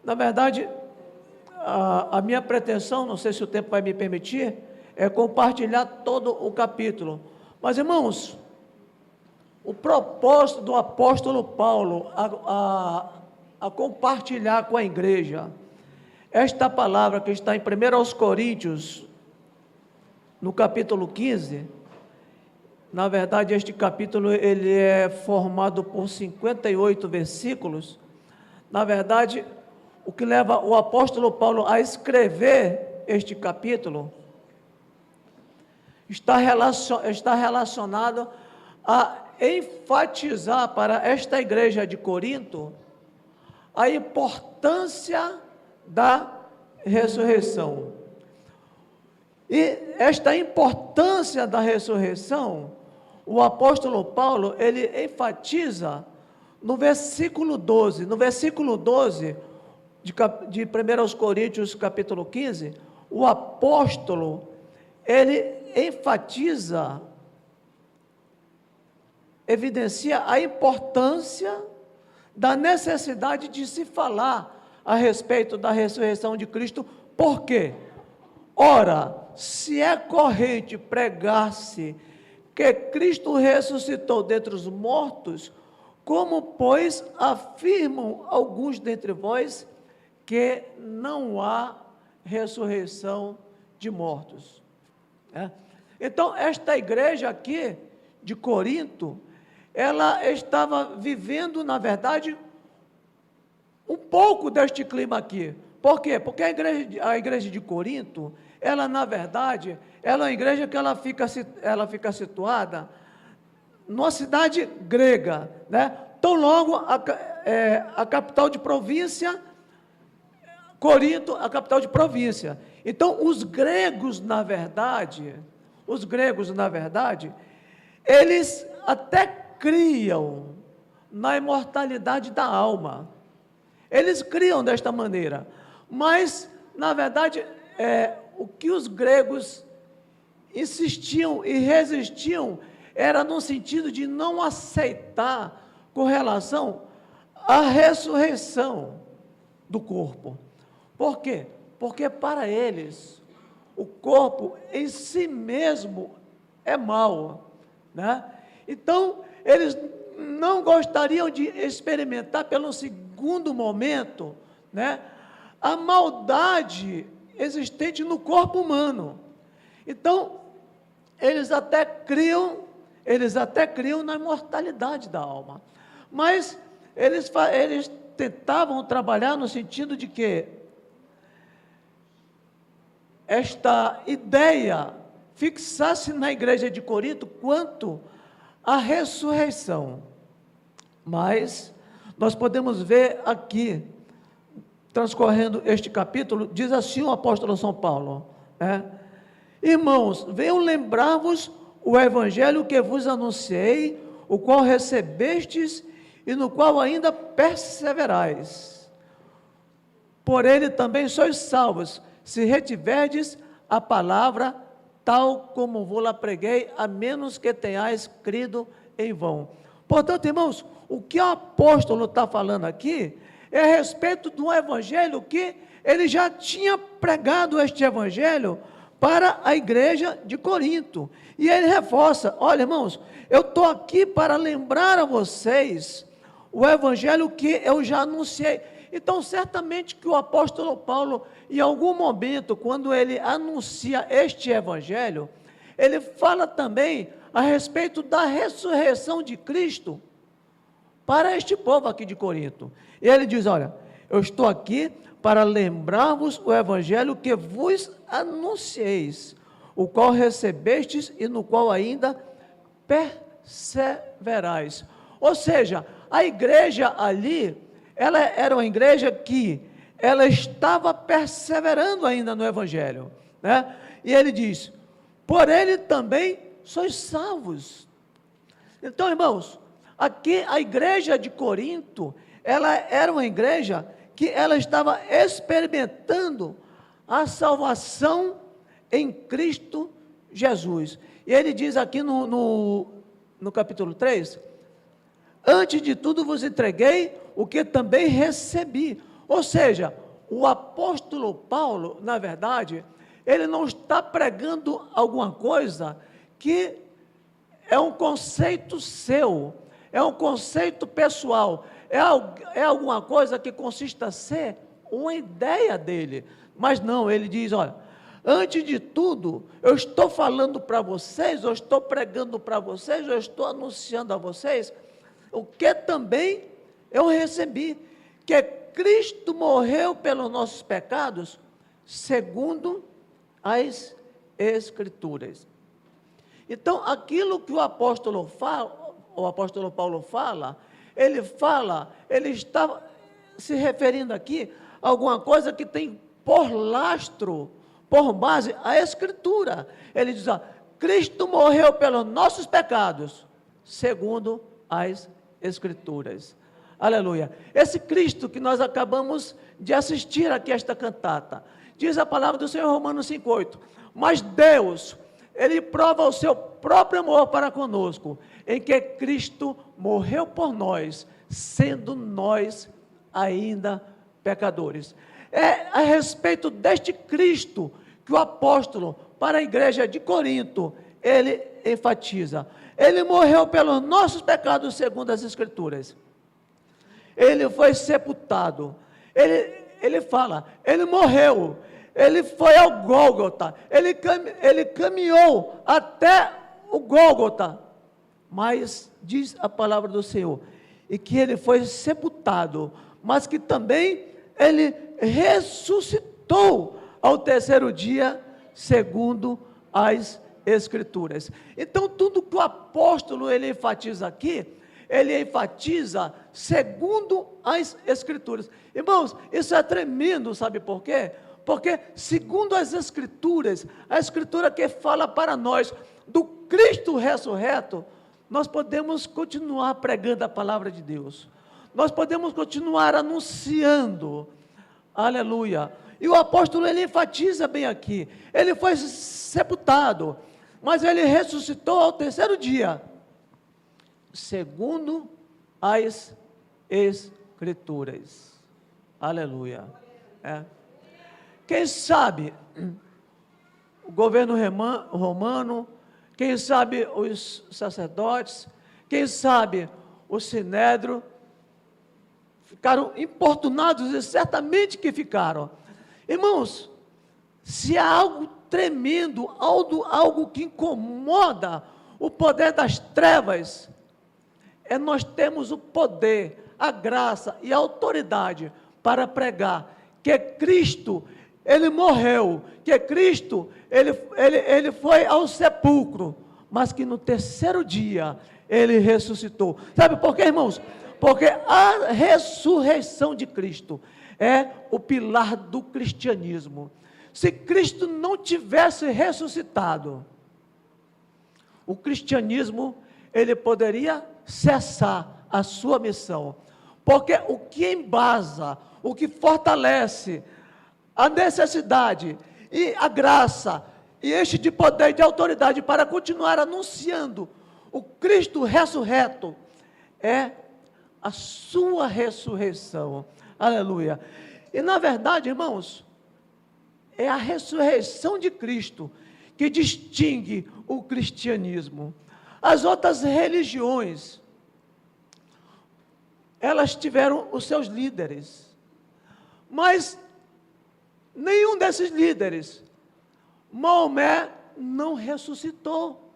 Na verdade, a minha pretensão, não sei se o tempo vai me permitir, é compartilhar todo o capítulo. Mas, irmãos, o propósito do apóstolo Paulo a compartilhar com a igreja esta palavra que está em 1 Coríntios, no capítulo 15, na verdade, este capítulo ele é formado por 58 versículos. Na verdade, o que leva o apóstolo Paulo a escrever este capítulo está relacionado a enfatizar para esta igreja de Corinto a importância da ressurreição. E esta importância da ressurreição, o apóstolo Paulo, ele enfatiza no versículo 12. No versículo 12 de 1 Coríntios, capítulo 15, o apóstolo, ele enfatiza, evidencia a importância da necessidade de se falar a respeito da ressurreição de Cristo. Por quê? Ora, se é corrente pregar-se que Cristo ressuscitou dentre os mortos, como, pois, afirmam alguns dentre vós que não há ressurreição de mortos? Então, esta igreja aqui de Corinto, ela estava vivendo, na verdade, um pouco deste clima aqui. Por quê? Porque a igreja de Corinto, ela, na verdade, ela é uma igreja que ela fica situada numa cidade grega, né? Tão logo a capital de província, Corinto, a capital de província. Então, os gregos, na verdade, eles até criam na imortalidade da alma. Eles criam desta maneira, mas, na verdade, o que os gregos insistiam e resistiam era no sentido de não aceitar com relação à ressurreição do corpo. Por quê? Porque para eles, o corpo em si mesmo é mau, né? Então, eles não gostariam de experimentar pelo segundo momento, né, a maldade existente no corpo humano. Então, eles até criam na imortalidade da alma, mas eles tentavam trabalhar no sentido de que esta ideia fixasse na igreja de Corinto quanto à ressurreição. Mas nós podemos ver aqui, transcorrendo este capítulo, diz assim o apóstolo São Paulo, irmãos, venham lembrar-vos o evangelho que vos anunciei, o qual recebestes e no qual ainda perseverais. Por ele também sois salvos, se retiverdes a palavra tal como vou-la preguei, a menos que tenhais crido em vão. Portanto, irmãos, o que o apóstolo está falando aqui é a respeito de um evangelho que ele já tinha pregado este evangelho para a igreja de Corinto. E ele reforça, olha, irmãos, eu estou aqui para lembrar a vocês o evangelho que eu já anunciei. Então, certamente que o apóstolo Paulo, em algum momento, quando ele anuncia este evangelho, ele fala também a respeito da ressurreição de Cristo para este povo aqui de Corinto. E ele diz, olha, eu estou aqui para lembrar-vos o evangelho que vos anuncieis, o qual recebestes e no qual ainda perseverais. Ou seja, a igreja ali, ela era uma igreja que ela estava perseverando ainda no evangelho, né? E ele diz, por ele também sois salvos. Então, irmãos, aqui a igreja de Corinto, ela era uma igreja que ela estava experimentando a salvação em Cristo Jesus. E ele diz aqui no capítulo 3, antes de tudo vos entreguei o que também recebi. Ou seja, o apóstolo Paulo, na verdade, ele não está pregando alguma coisa que é um conceito seu, é um conceito pessoal, é alguma coisa que consiste a ser uma ideia dele. Mas não, ele diz, olha, antes de tudo, eu estou falando para vocês, eu estou pregando para vocês, eu estou anunciando a vocês, o que também eu recebi, que Cristo morreu pelos nossos pecados, segundo as Escrituras. Então, aquilo que o apóstolo Paulo fala, ele está se referindo aqui a alguma coisa que tem por lastro, por base, a Escritura. Ele diz, Cristo morreu pelos nossos pecados, segundo as Escrituras. Aleluia. Esse Cristo que nós acabamos de assistir aqui a esta cantata, diz a palavra do Senhor, Romanos 5,8, mas Deus, Ele prova o seu próprio amor para conosco, em que Cristo morreu por nós, sendo nós ainda pecadores. É a respeito deste Cristo que o apóstolo, para a igreja de Corinto, ele enfatiza. Ele morreu pelos nossos pecados, segundo as Escrituras. Ele foi sepultado. Ele fala, ele morreu. Ele foi ao Gólgota. Ele caminhou até o Gólgota. Mas diz a palavra do Senhor, e que ele foi sepultado, mas que também ele ressuscitou ao terceiro dia, segundo as Escrituras. Então, tudo que o apóstolo ele enfatiza aqui, ele enfatiza segundo as Escrituras. Irmãos, isso é tremendo, sabe por quê? Porque, segundo as Escrituras, a Escritura que fala para nós do Cristo ressurreto, nós podemos continuar pregando a palavra de Deus. Nós podemos continuar anunciando. Aleluia. E o apóstolo, ele enfatiza bem aqui. Ele foi sepultado, mas ele ressuscitou ao terceiro dia, segundo as Escrituras. Aleluia. Quem sabe o governo romano, quem sabe os sacerdotes, quem sabe o sinédrio, ficaram importunados, e certamente que ficaram. Irmãos, se há algo tremendo, algo que incomoda o poder das trevas, nós temos o poder, a graça e a autoridade para pregar que Cristo, Ele morreu, que Cristo, ele foi ao sepulcro, mas que no terceiro dia, Ele ressuscitou. Sabe por quê, irmãos? Porque a ressurreição de Cristo é o pilar do cristianismo. Se Cristo não tivesse ressuscitado, o cristianismo, ele poderia cessar a sua missão. Porque o que embasa, o que fortalece a necessidade e a graça, e enche de poder e de autoridade para continuar anunciando o Cristo ressurreto, é a sua ressurreição. Aleluia. E na verdade, irmãos, é a ressurreição de Cristo que distingue o cristianismo. As outras religiões, elas tiveram os seus líderes, mas nenhum desses líderes, Maomé não ressuscitou.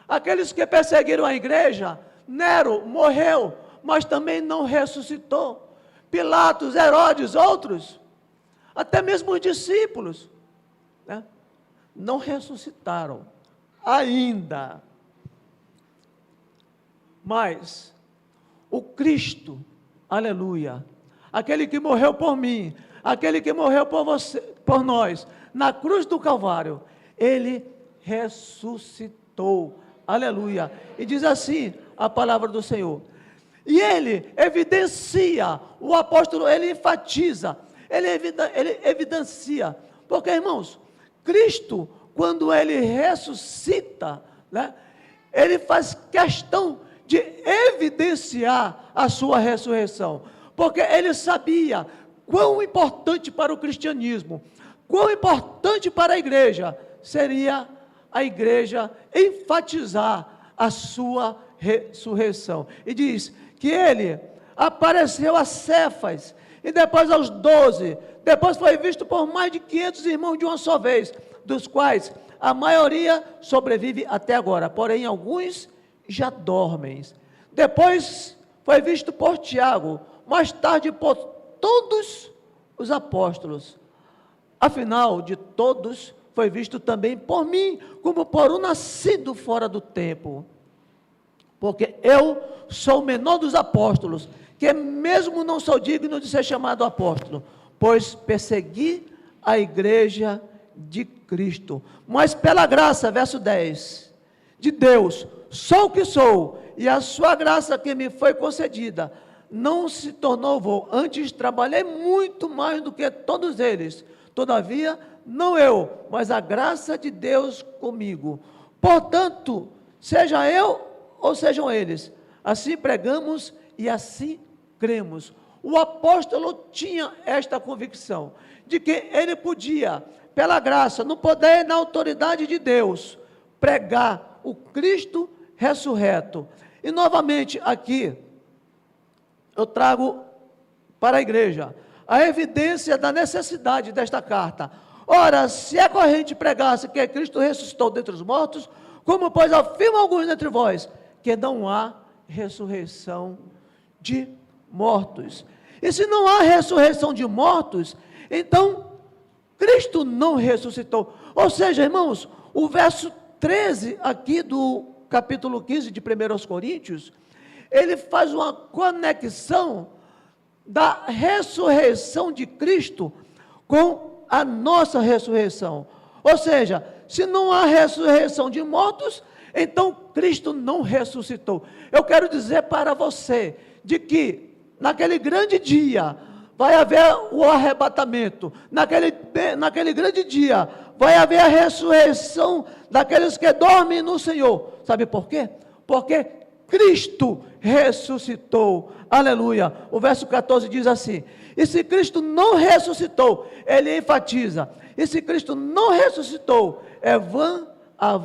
Aqueles que perseguiram a igreja, Nero morreu, mas também não ressuscitou. Pilatos, Herodes, outros, até mesmo os discípulos, não ressuscitaram ainda. Mas o Cristo, aleluia, aquele que morreu por mim, aquele que morreu por você, por nós, na cruz do Calvário, ele ressuscitou, aleluia. E diz assim a palavra do Senhor. E ele evidencia, o apóstolo, ele enfatiza, ele evidencia, porque, irmãos, Cristo, quando ele ressuscita, ele faz questão de evidenciar a sua ressurreição, porque ele sabia quão importante para o cristianismo, quão importante para a igreja seria a igreja enfatizar a sua ressurreição. E diz que ele apareceu a Cefas, e depois aos 12, depois foi visto por mais de 500 irmãos de uma só vez, dos quais a maioria sobrevive até agora, porém alguns já dormem. Depois foi visto por Tiago, mais tarde por todos os apóstolos. Afinal, de todos, foi visto também por mim, como por um nascido fora do tempo. Porque eu sou o menor dos apóstolos, que mesmo não sou digno de ser chamado apóstolo, pois persegui a igreja de Cristo. Mas pela graça, verso 10, de Deus, sou o que sou, e a sua graça que me foi concedida, não se tornou vão. Antes trabalhei muito mais do que todos eles. Todavia, não eu, mas a graça de Deus comigo. Portanto, seja eu ou sejam eles, assim pregamos e assim cremos. O apóstolo tinha esta convicção, de que ele podia, pela graça, no poder e na autoridade de Deus, pregar o Cristo ressurreto. E novamente aqui, eu trago para a igreja a evidência da necessidade desta carta. Ora, se é corrente pregasse que Cristo ressuscitou dentre os mortos, como pois afirmam alguns dentre vós, que não há ressurreição de mortos. E se não há ressurreição de mortos, então Cristo não ressuscitou. Ou seja, irmãos, o verso 13 aqui do capítulo 15 de 1 Coríntios, ele faz uma conexão da ressurreição de Cristo com a nossa ressurreição. Ou seja, se não há ressurreição de mortos, então Cristo não ressuscitou. Eu quero dizer para você, de que naquele grande dia, vai haver o arrebatamento, naquele grande dia, vai haver a ressurreição daqueles que dormem no Senhor. Sabe por quê? Porque Cristo ressuscitou, aleluia. O verso 14 diz assim, e se Cristo não ressuscitou, ele enfatiza, e se Cristo não ressuscitou, é vã a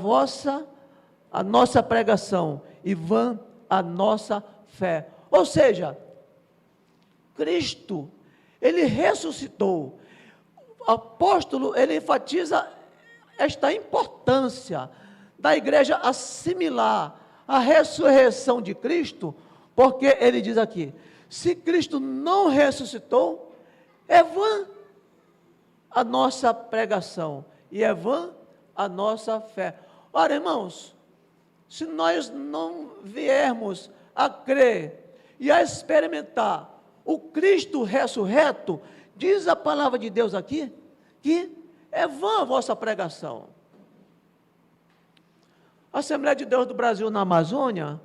nossa pregação, e vã a nossa fé. Ou seja, Cristo, ele ressuscitou. O apóstolo, ele enfatiza esta importância da igreja assimilar a ressurreição de Cristo, porque ele diz aqui, se Cristo não ressuscitou, é vã a nossa pregação, e é vã a nossa fé. Ora, irmãos, se nós não viermos a crer e a experimentar o Cristo ressurreto, diz a palavra de Deus aqui, que é vã a vossa pregação. A Assembleia de Deus do Brasil na Amazônia,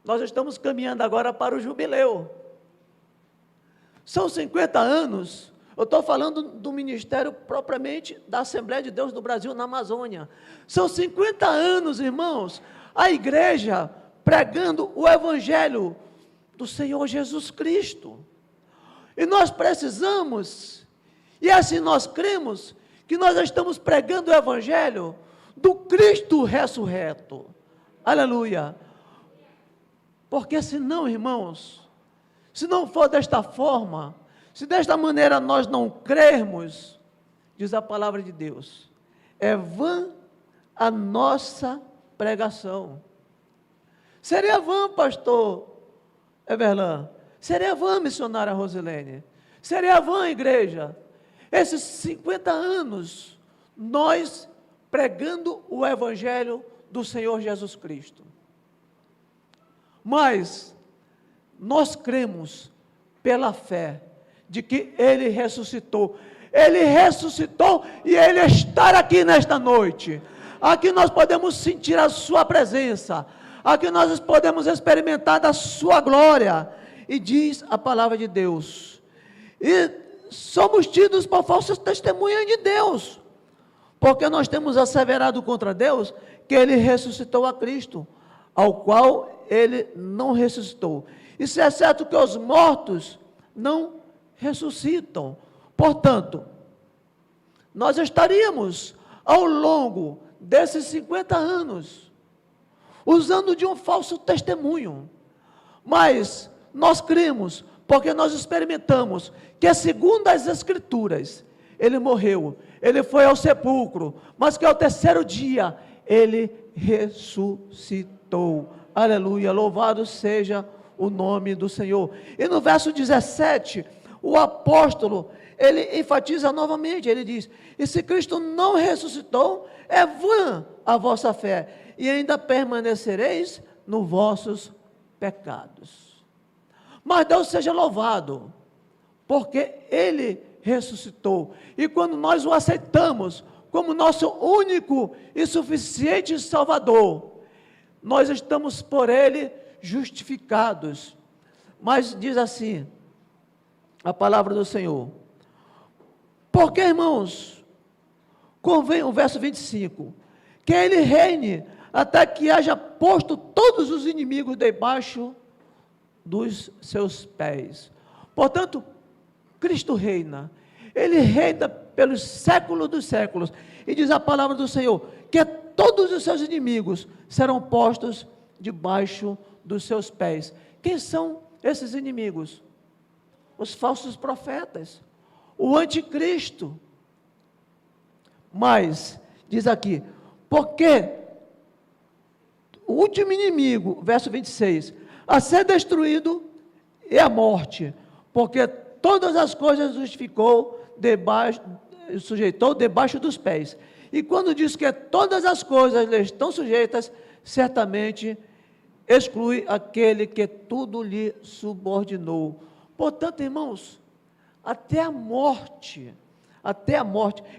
nós estamos caminhando agora para o jubileu. São 50 anos, eu estou falando do ministério propriamente da Assembleia de Deus do Brasil na Amazônia. São 50 anos, irmãos, a igreja pregando o Evangelho do Senhor Jesus Cristo. E nós precisamos, e assim nós cremos, que nós estamos pregando o Evangelho do Cristo ressurreto. Aleluia. Porque senão, irmãos, se não for desta forma, se desta maneira nós não crermos, diz a palavra de Deus, é vã a nossa pregação. Seria vã, pastor Everlan, seria vã, missionária Rosilene, seria vã, igreja, esses 50 anos, nós pregando o Evangelho do Senhor Jesus Cristo. Mas, nós cremos, pela fé, de que Ele ressuscitou. Ele ressuscitou e Ele está aqui nesta noite. Aqui nós podemos sentir a Sua presença. Aqui nós podemos experimentar da Sua glória. E diz a palavra de Deus. E somos tidos por falsas testemunhas de Deus. Porque nós temos asseverado contra Deus que Ele ressuscitou a Cristo, ao qual Ele não ressuscitou. E se é certo que os mortos não ressuscitam. Portanto, nós estaríamos, ao longo desses 50 anos, usando de um falso testemunho, mas nós cremos, porque nós experimentamos, que segundo as Escrituras, ele morreu, ele foi ao sepulcro, mas que ao terceiro dia, ele ressuscitou. Aleluia, louvado seja o nome do Senhor. E no verso 17, o apóstolo, ele enfatiza novamente, ele diz: e se Cristo não ressuscitou, é vã a vossa fé, e ainda permanecereis nos vossos pecados. Mas Deus seja louvado, porque ele ressuscitou, e quando nós o aceitamos como nosso único e suficiente Salvador, nós estamos por ele justificados. Mas diz assim a palavra do Senhor: porque, irmãos, convém, o verso 25, que ele reine até que haja posto todos os inimigos debaixo dos seus pés. Portanto, Cristo reina, ele reina pelos séculos dos séculos, e diz a palavra do Senhor, que todos os seus inimigos serão postos debaixo dos seus pés. Quem são esses inimigos? Os falsos profetas, o anticristo. Mas, diz aqui, porque o último inimigo, verso 26, a ser destruído é a morte, porque todas as coisas sujeitou debaixo dos pés. E quando diz que todas as coisas lhe estão sujeitas, certamente exclui aquele que tudo lhe subordinou. Portanto, irmãos, até a morte,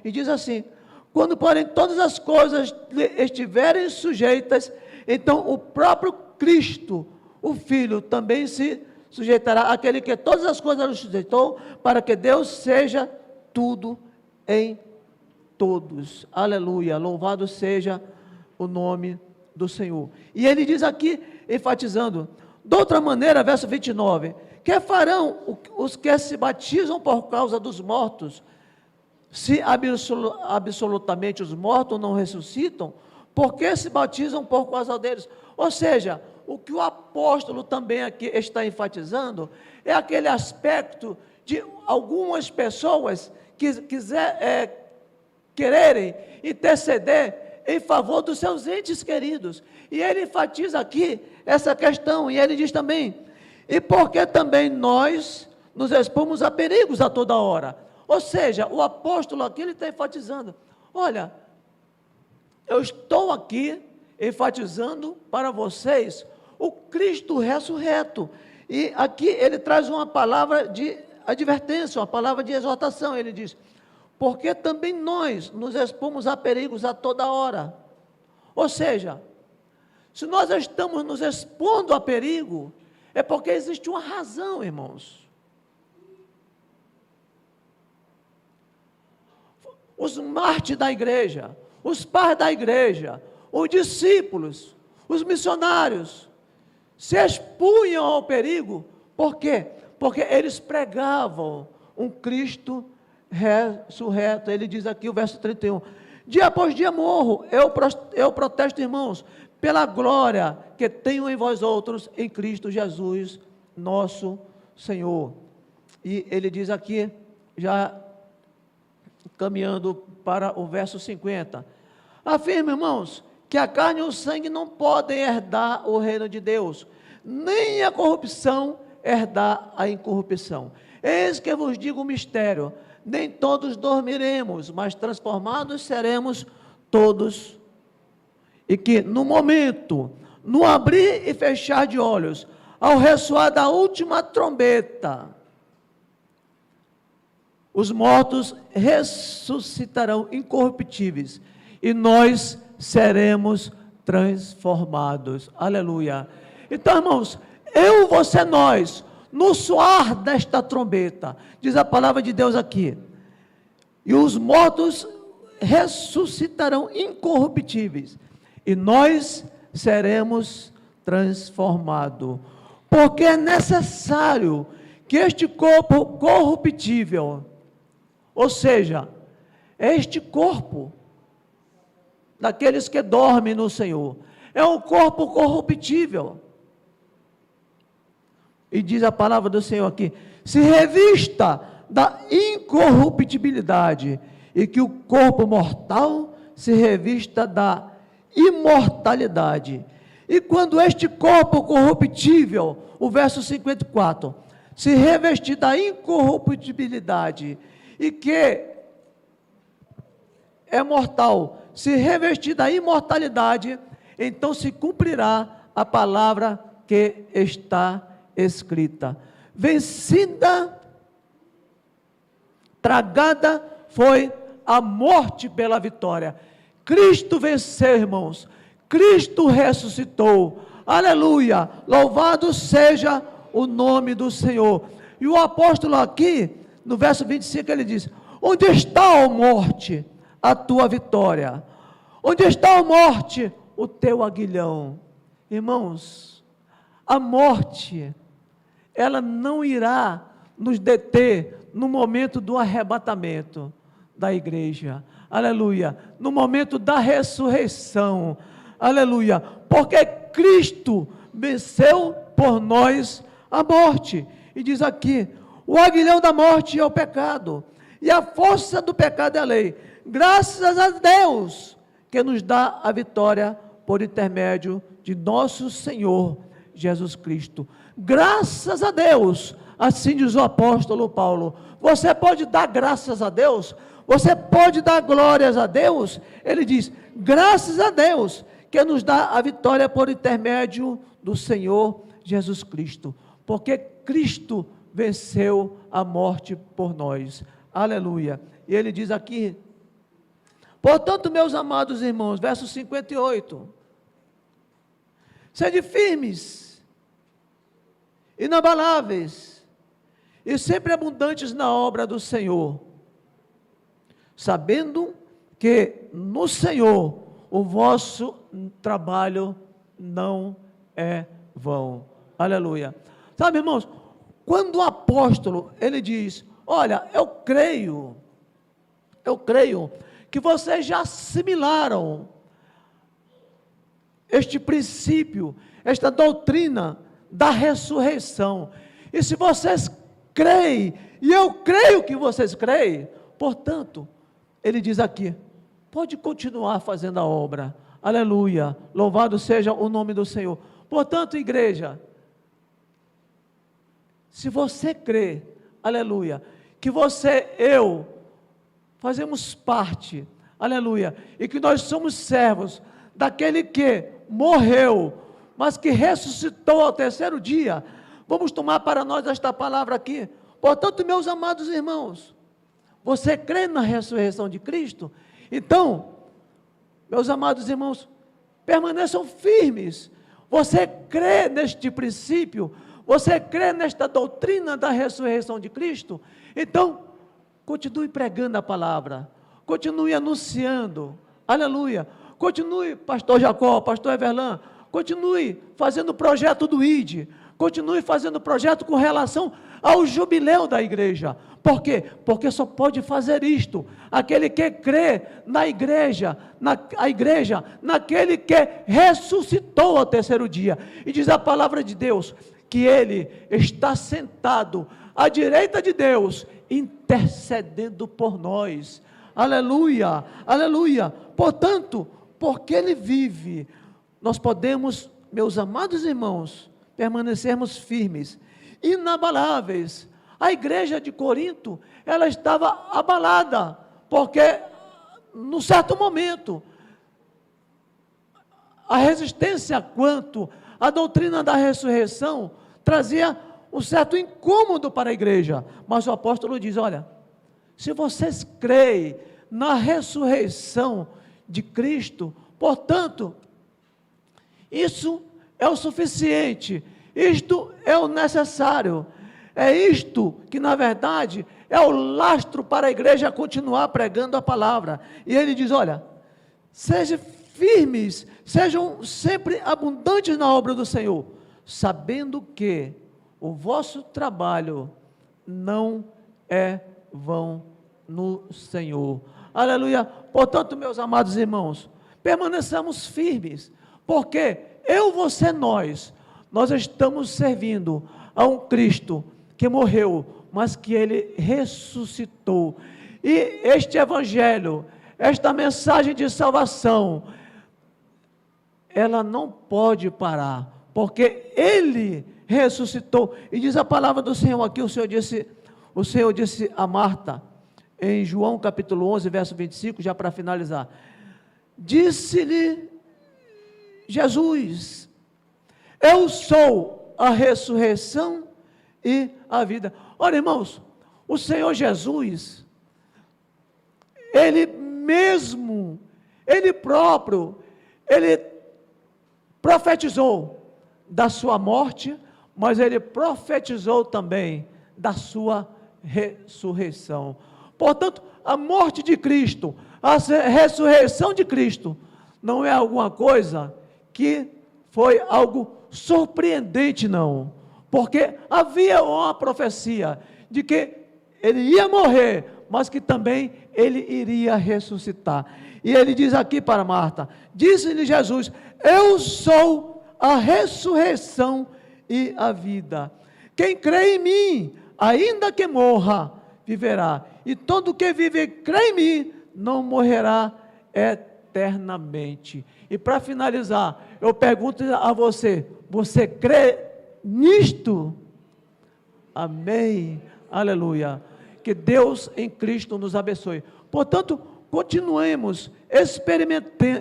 e diz assim: quando porém todas as coisas lhe estiverem sujeitas, então o próprio Cristo, o Filho, também se sujeitará àquele que todas as coisas lhe sujeitou, para que Deus seja tudo em todos. Aleluia, louvado seja o nome do Senhor. E ele diz aqui, enfatizando, de outra maneira, verso 29, que farão os que se batizam por causa dos mortos, se absolutamente os mortos não ressuscitam, porque se batizam por causa deles? Ou seja, o que o apóstolo também aqui está enfatizando, é aquele aspecto de algumas pessoas que quererem interceder em favor dos seus entes queridos. E ele enfatiza aqui essa questão, e ele diz também: e porque também nós nos expomos a perigos a toda hora. Ou seja, o apóstolo aqui, ele está enfatizando: olha, eu estou aqui enfatizando para vocês o Cristo ressurreto. E aqui ele traz uma palavra de advertência, uma palavra de exortação. Ele diz: porque também nós nos expomos a perigos a toda hora. Ou seja, se nós estamos nos expondo a perigo, é porque existe uma razão, irmãos. Os mártires da igreja, os pais da igreja, os discípulos, os missionários, se expunham ao perigo. Por quê? Porque eles pregavam um Cristo ressurreto. Ele diz aqui o verso 31, dia após dia morro, eu protesto, irmãos, pela glória que tenho em vós outros, em Cristo Jesus, nosso Senhor. E ele diz aqui, já caminhando para o verso 50, afirma, irmãos, que a carne e o sangue não podem herdar o reino de Deus, nem a corrupção herdar a incorrupção. Eis que vos digo um mistério: nem todos dormiremos, mas transformados seremos todos. E que no momento, no abrir e fechar de olhos, ao ressoar da última trombeta, os mortos ressuscitarão incorruptíveis, e nós seremos transformados. Aleluia. Então, irmãos, eu, você, nós, no soar desta trombeta, diz a palavra de Deus aqui, e os mortos ressuscitarão incorruptíveis, e nós seremos transformados, porque é necessário que este corpo corruptível, ou seja, este corpo daqueles que dormem no Senhor, é um corpo corruptível. E diz a palavra do Senhor aqui, se revista da incorruptibilidade, e que o corpo mortal se revista da imortalidade. E quando este corpo corruptível, o verso 54, se revestir da incorruptibilidade, e que é mortal, se revestir da imortalidade, então se cumprirá a palavra que está escrita. Vencida, tragada foi a morte pela vitória. Cristo venceu, irmãos. Cristo ressuscitou. Aleluia! Louvado seja o nome do Senhor. E o apóstolo aqui, no verso 25, ele diz: onde está, ó morte, a tua vitória? Onde está, ó morte, o teu aguilhão? Irmãos, a morte, ela não irá nos deter no momento do arrebatamento da igreja. Aleluia! No momento da ressurreição. Aleluia! Porque Cristo venceu por nós a morte. E diz aqui: o aguilhão da morte é o pecado, e a força do pecado é a lei. Graças a Deus que nos dá a vitória por intermédio de nosso Senhor Jesus Cristo. Graças a Deus, assim diz o apóstolo Paulo. Você pode dar graças a Deus? Você pode dar glórias a Deus? Ele diz: graças a Deus que nos dá a vitória por intermédio do Senhor Jesus Cristo, porque Cristo venceu a morte por nós. Aleluia. E ele diz aqui: portanto, meus amados irmãos, verso 58, sede firmes, inabaláveis e sempre abundantes na obra do Senhor, sabendo que no Senhor o vosso trabalho não é vão. Aleluia. Sabe, irmãos, quando o apóstolo, ele diz: olha, eu creio que vocês já assimilaram este princípio, esta doutrina da ressurreição, e se vocês creem, e eu creio que vocês creem, portanto, ele diz aqui, pode continuar fazendo a obra. Aleluia, louvado seja o nome do Senhor. Portanto, igreja, se você crê, aleluia, que você, eu, fazemos parte, aleluia, e que nós somos servos daquele que morreu, mas que ressuscitou ao terceiro dia, vamos tomar para nós esta palavra aqui. Portanto, meus amados irmãos, você crê na ressurreição de Cristo? Então, meus amados irmãos, permaneçam firmes. Você crê neste princípio? Você crê nesta doutrina da ressurreição de Cristo? Então, continue pregando a palavra, continue anunciando, aleluia, continue, pastor Jacó, pastor Everlan, continue fazendo o projeto do ID, continue fazendo o projeto com relação ao jubileu da igreja. Por quê? Porque só pode fazer isto aquele que crê na igreja, naquele que ressuscitou ao terceiro dia. E diz a palavra de Deus que ele está sentado à direita de Deus, intercedendo por nós. Aleluia, aleluia. Portanto, porque ele vive, nós podemos, meus amados irmãos, permanecermos firmes, inabaláveis. A igreja de Corinto, ela estava abalada, porque, num certo momento, a resistência quanto à doutrina da ressurreição trazia um certo incômodo para a igreja, mas o apóstolo diz: olha, se vocês creem na ressurreição de Cristo, portanto, isso é o suficiente, isto é o necessário, é isto que na verdade é o lastro para a igreja continuar pregando a palavra. E ele diz: olha, sejam firmes, sejam sempre abundantes na obra do Senhor, sabendo que o vosso trabalho não é vão no Senhor. Aleluia. Portanto, meus amados irmãos, permaneçamos firmes, porque você, nós estamos servindo a um Cristo que morreu, mas que Ele ressuscitou. E este Evangelho, esta mensagem de salvação, ela não pode parar, porque Ele ressuscitou. E diz a palavra do Senhor aqui, o Senhor disse a Marta, em João capítulo 11, verso 25, já para finalizar, disse-lhe Jesus: eu sou a ressurreição e a vida. Olha, irmãos, o Senhor Jesus, Ele mesmo, Ele próprio, Ele profetizou da sua morte, mas Ele profetizou também da sua ressurreição. Portanto, a morte de Cristo, a ressurreição de Cristo, não é alguma coisa que foi algo surpreendente, não. Porque havia uma profecia de que Ele ia morrer, mas que também Ele iria ressuscitar. E Ele diz aqui para Marta, disse-lhe Jesus: eu sou a ressurreição e a vida. Quem crê em mim, ainda que morra, viverá. E todo que vive e crê em mim, não morrerá eternamente. E para finalizar, eu pergunto a você: você crê nisto? Amém, aleluia. Que Deus em Cristo nos abençoe. Portanto, continuemos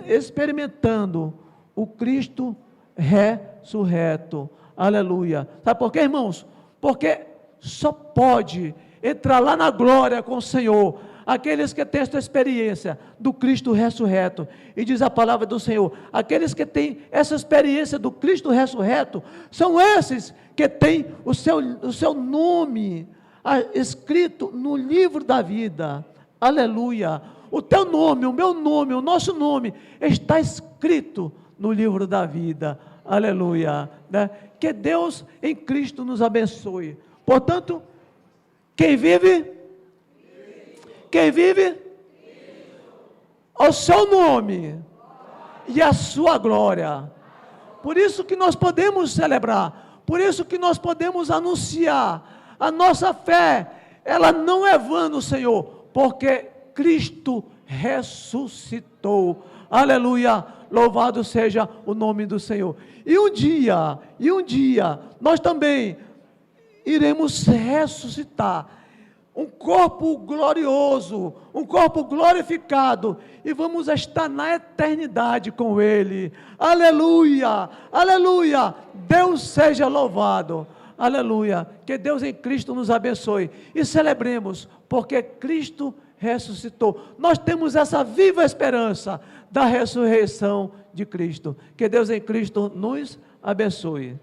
experimentando o Cristo ressurreto. Aleluia. Sabe por quê, irmãos? Porque só pode entrar lá na glória com o Senhor aqueles que têm esta experiência do Cristo ressurreto. E diz a palavra do Senhor, aqueles que têm essa experiência do Cristo ressurreto, são esses que têm o seu nome escrito no livro da vida. Aleluia. O teu nome, o meu nome, o nosso nome está escrito no livro da vida. Aleluia. Né? Que Deus em Cristo nos abençoe. Portanto, quem vive, o seu nome e a sua glória. Por isso que nós podemos celebrar, por isso que nós podemos anunciar a nossa fé. Ela não é vã no Senhor, porque Cristo ressuscitou. Aleluia, louvado seja o nome do Senhor. E um dia, nós também iremos ressuscitar, um corpo glorioso, um corpo glorificado, e vamos estar na eternidade com Ele. Aleluia, aleluia, Deus seja louvado. Aleluia, que Deus em Cristo nos abençoe, e celebremos, porque Cristo ressuscitou. Nós temos essa viva esperança da ressurreição de Cristo. Que Deus em Cristo nos abençoe.